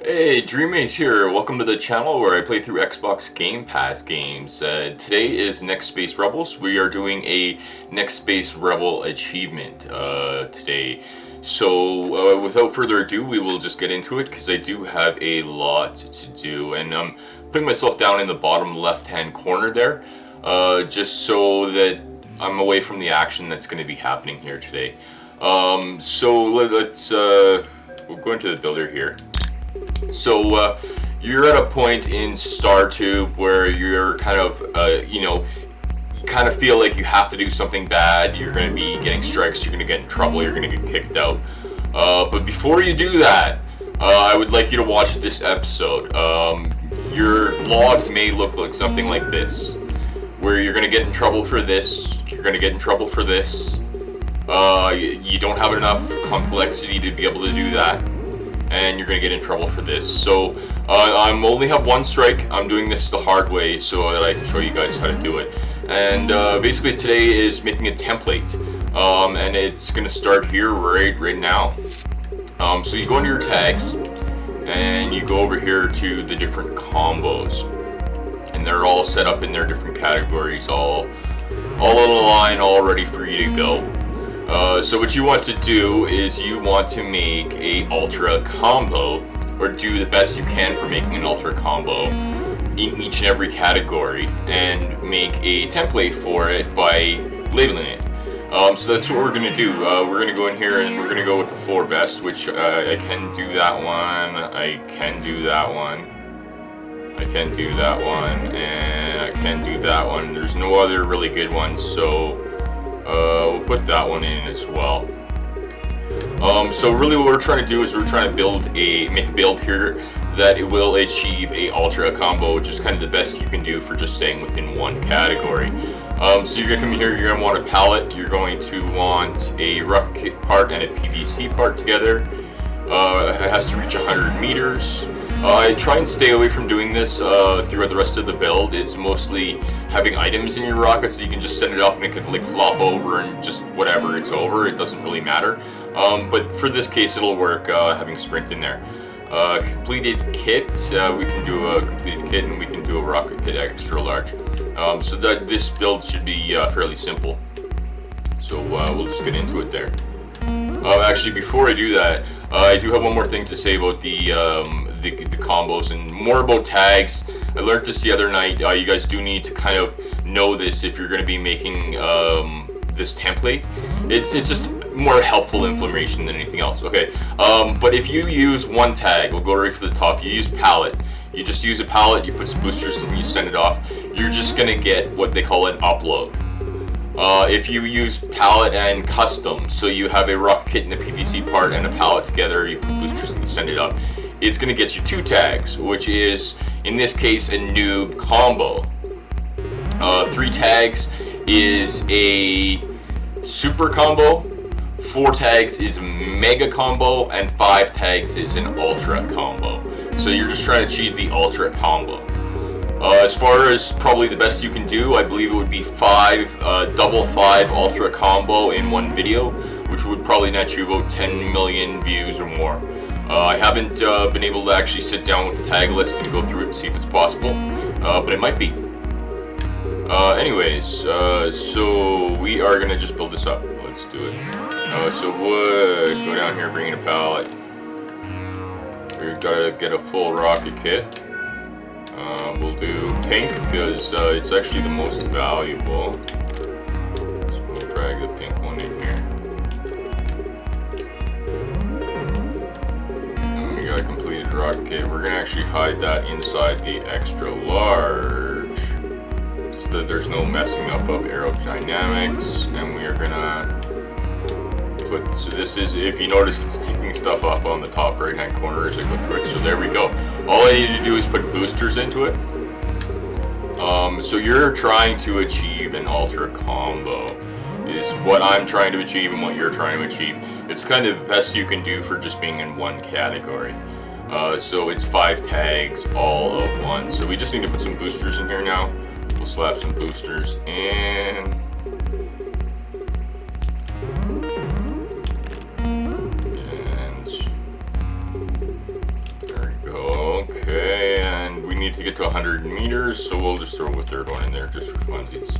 Hey, Dreamace here. Welcome to the channel where I play through Xbox Game Pass games. Today is Next Space Rebels. We are doing a Next Space Rebel achievement today. So, without further ado, we will just get into it because I do have a lot to do. And I'm putting myself down in the bottom left-hand corner there, just so that I'm away from the action that's going to be happening here today. We'll go into the builder here. So you're at a point in StarTube where you're kind of, you kind of feel like you have to do something bad. You're going to be getting strikes. You're going to get in trouble. You're going to get kicked out. But before you do that, I would like you to watch this episode. Your log may look like something like this, where you're going to get in trouble for this. You're going to get in trouble for this. You don't have enough complexity to be able to do that. And you're going to get in trouble for this. So I only have one strike. I'm doing this the hard way so that I can show you guys how to do it. And basically today is making a template. And it's going to start here right now. So you go into your tags and you go over here to the different combos. And they're all set up in their different categories, all in a line, all ready for you to go. So what you want to do is you want to make a ultra combo, or do the best you can for making an ultra combo in each and every category, and make a template for it by labeling it. So that's what we're going to do. We're going to go in here and we're going to go with the 4 best, which I can do that one, I can do that one, I can do that one, and I can do that one. There's no other really good ones, so we'll put that one in as well. So really what we're trying to do is we're trying to make a build here that it will achieve a ultra combo, which is kind of the best you can do for just staying within one category. So you're going to come here, you're going to want a pallet, you're going to want a rocket kit part and a PVC part together. It has to reach 100 meters. I try and stay away from doing this throughout the rest of the build. It's mostly having items in your rocket so you can just set it up and it can like flop over and just whatever, it's over. It doesn't really matter. But for this case it'll work having sprint in there. Completed kit, we can do a completed kit and we can do a rocket kit extra large. So that this build should be fairly simple. So we'll just get into it there. Actually, before I do that, I do have one more thing to say about the combos and more about tags. I learned this the other night. You guys do need to kind of know this if you're going to be making this template. It's just more helpful information than anything else. Okay, but if you use one tag, we'll go right for the top. You use palette. You just use a palette. You put some boosters and you send it off. You're just going to get what they call an upload. If you use palette and custom, so you have a rocket kit and a PVC part and a palette together, you put boosters and send it up, it's going to get you 2 tags, which is, in this case, a noob combo. 3 tags is a super combo, 4 tags is a mega combo, and 5 tags is an ultra combo. So you're just trying to achieve the ultra combo. As far as probably the best you can do, I believe it would be 5 double 5 ultra combo in one video, which would probably net you about 10 million views or more. I haven't been able to actually sit down with the tag list and go through it and see if it's possible, but it might be. Anyways, so we are gonna just build this up. Let's do it. So wood, go down here, bring in a pallet. We've got to get a full rocket kit. We'll do pink because it's actually the most valuable. So we'll drag the pink one in here. And we got a completed rocket kit. We're going to actually hide that inside the extra large so that there's no messing up of aerodynamics. And we are going to put, so this is, if you notice, it's ticking stuff up on the top right hand corner as I go through it. So there we go. All I need to do is put boosters into it. So you're trying to achieve an ultra combo is what I'm trying to achieve and what you're trying to achieve. It's kind of the best you can do for just being in one category. So it's 5 tags all of one. So we just need to put some boosters in here now. We'll slap some boosters in. And there we go. to get to 100 meters, so we'll just throw a third one in there just for funsies.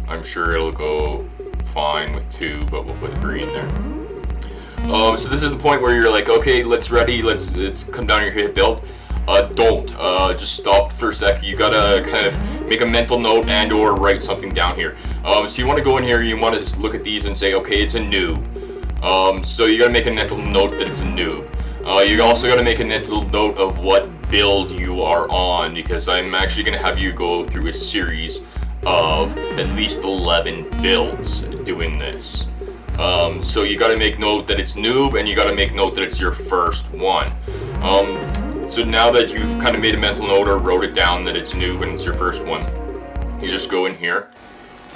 I'm sure it'll go fine with 2, but we'll put 3 in there. So this is the point where you're like, okay, let's come down here, hit build. Don't just stop for a sec. You gotta kind of make a mental note and or write something down here. So you want to go in here, you want to just look at these and say, okay, it's a noob. So you gotta make a mental note that it's a noob. You also gotta make a mental note of what build you are on, because I'm actually gonna have you go through a series of at least 11 builds doing this. So you gotta make note that it's noob, and you gotta make note that it's your first one. So now that you've kind of made a mental note or wrote it down that it's noob and it's your first one, you just go in here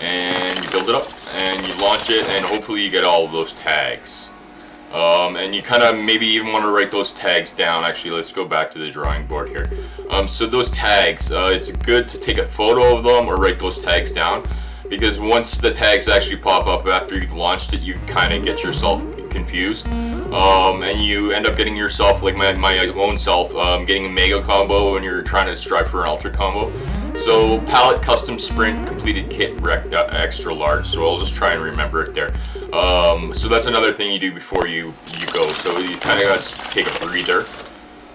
and you build it up and you launch it, and hopefully you get all of those tags. And you kind of maybe even want to write those tags down. Actually, let's go back to the drawing board here. So those tags, it's good to take a photo of them or write those tags down, because once the tags actually pop up after you've launched it, you kind of get yourself confused, and you end up getting yourself, like my own self, getting a mega combo when you're trying to strive for an ultra combo. So pallet custom sprint completed kit extra large, so I'll just try and remember it there. So that's another thing you do before you go, so you kind of got to take a breather.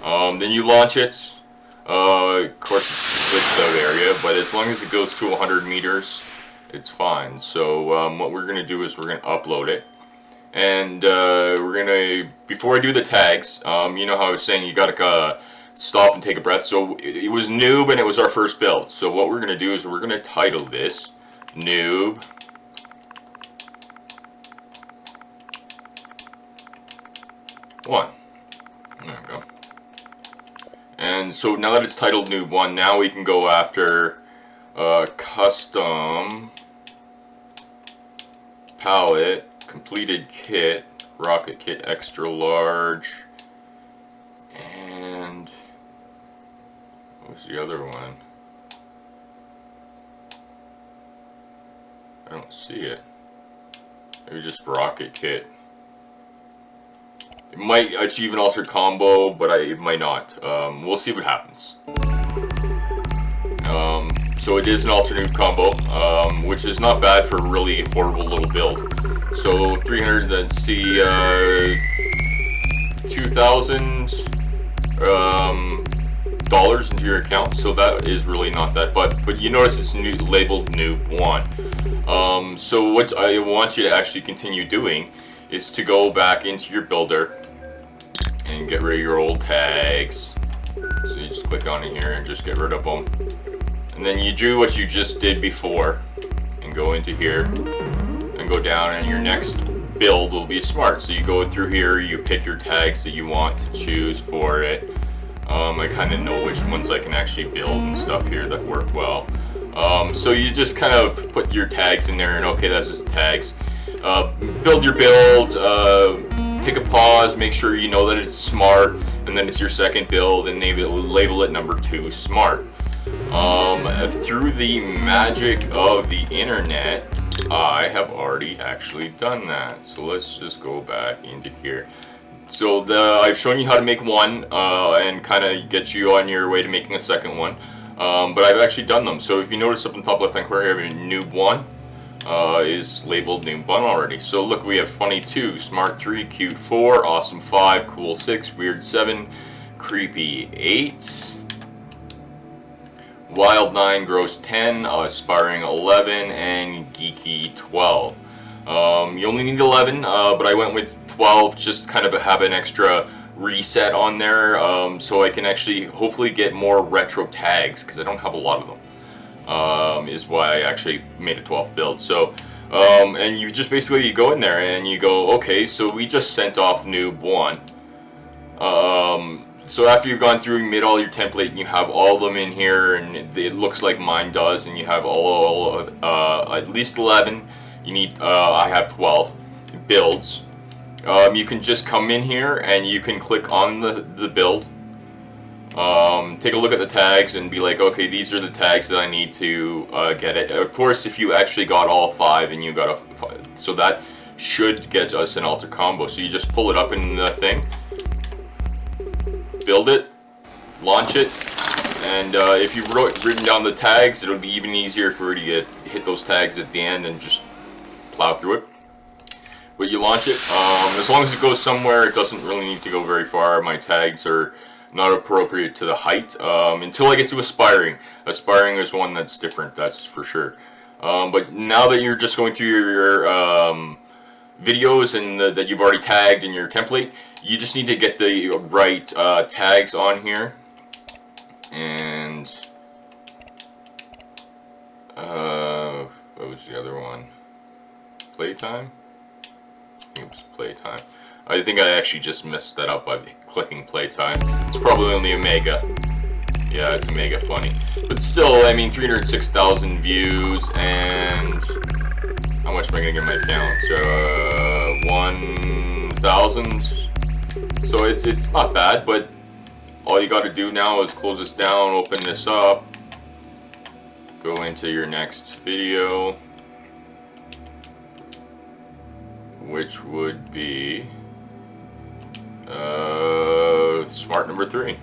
Then you launch it. Of course it's a glitched out area, but as long as it goes to 100 meters, it's fine. So what we're going to do is we're going to upload it. And we're gonna, before I do the tags, you know how I was saying you gotta stop and take a breath. So it was noob and it was our first build. So what we're gonna do is we're gonna title this noob 1. There we go. And so now that it's titled noob 1, now we can go after custom palette completed kit, rocket kit extra large, and what was the other one? I don't see it. Maybe just rocket kit. It might achieve an altered combo, but it might not. We'll see what happens. So it is an alternate combo, which is not bad for a really horrible little build. So 300, let's see, 2,000 dollars into your account. So that is really not that, but you notice it's labeled noob 1. So what I want you to actually continue doing is to go back into your builder and get rid of your old tags. So you just click on it here and just get rid of them. And then you do what you just did before and go into here and go down, and your next build will be smart. So you go through here, you pick your tags that you want to choose for it. I kind of know which ones I can actually build and stuff here that work well. So you just kind of put your tags in there, and okay, that's just the tags. Build your build, take a pause, make sure you know that it's smart, and then it's your second build, and label it number 2 smart. Through the magic of the internet, I have already actually done that. So let's just go back into here. So I've shown you how to make one and kind of get you on your way to making a second one. But I've actually done them. So if you notice up in the top left hand corner, we have noob 1 is labeled noob 1 already. So look, we have funny 2, smart 3, cute 4, awesome 5, cool 6, weird 7, creepy 8. Wild 9, gross 10, aspiring 11, and geeky 12. You only need 11, but I went with 12 just kind of have an extra reset on there, so I can actually hopefully get more retro tags, because I don't have a lot of them, is why I actually made a 12th build. So, and you just basically you go in there and you go, okay, so we just sent off noob 1. So after you've gone through and made all your template and you have all of them in here, and it looks like mine does, and you have all at least 11, you need, I have 12 builds. You can just come in here and you can click on the build, take a look at the tags and be like, okay, these are the tags that I need to get it. Of course, if you actually got all 5 and you got a 5, so that should get us an alter combo. So you just pull it up in the thing, build it, launch it, And if you've written down the tags, it'll be even easier for you to hit those tags at the end and just plow through it. But you launch it. As long as it goes somewhere, it doesn't really need to go very far. My tags are not appropriate to the height until I get to aspiring. Aspiring is one that's different, that's for sure. But now that you're just going through your videos and that you've already tagged in your template, you just need to get the right tags on here. And what was the other one? Playtime? I think it was playtime. I think I actually just messed that up by clicking playtime. It's probably only a mega. Yeah, it's a mega funny. But still, I mean, 306,000 views, and how much am I gonna get my count? 1,000. So it's not bad, but all you got to do now is close this down, open this up, go into your next video, which would be smart number 3,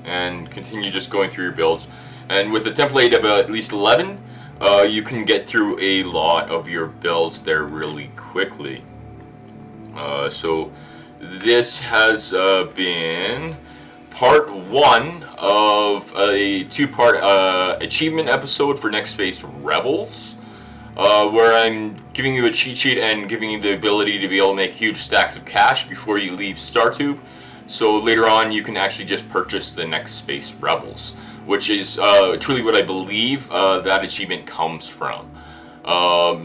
and continue just going through your builds. And with a template of at least 11, you can get through a lot of your builds there really quickly. So this has been part 1 of a 2-part achievement episode for Next Space Rebels, where I'm giving you a cheat sheet and giving you the ability to be able to make huge stacks of cash before you leave StarTube. So later on you can actually just purchase the Next Space Rebels, which is truly what I believe that achievement comes from.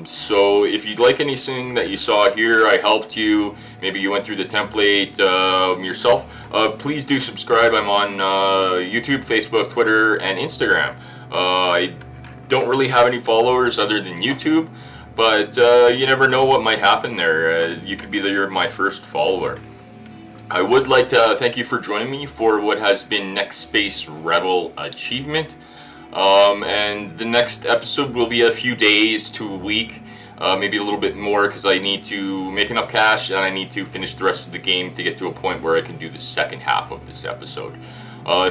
So if you'd like anything that you saw here, I helped you, maybe you went through the template yourself, please do subscribe. I'm on YouTube, Facebook, Twitter, and Instagram. I don't really have any followers other than YouTube, but you never know what might happen there. You could be my first follower. I would like to thank you for joining me for what has been Next Space Rebel Achievement. And the next episode will be a few days to a week, maybe a little bit more, because I need to make enough cash and I need to finish the rest of the game to get to a point where I can do the second half of this episode.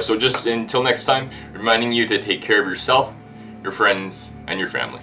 So just until next time, reminding you to take care of yourself, your friends, and your family.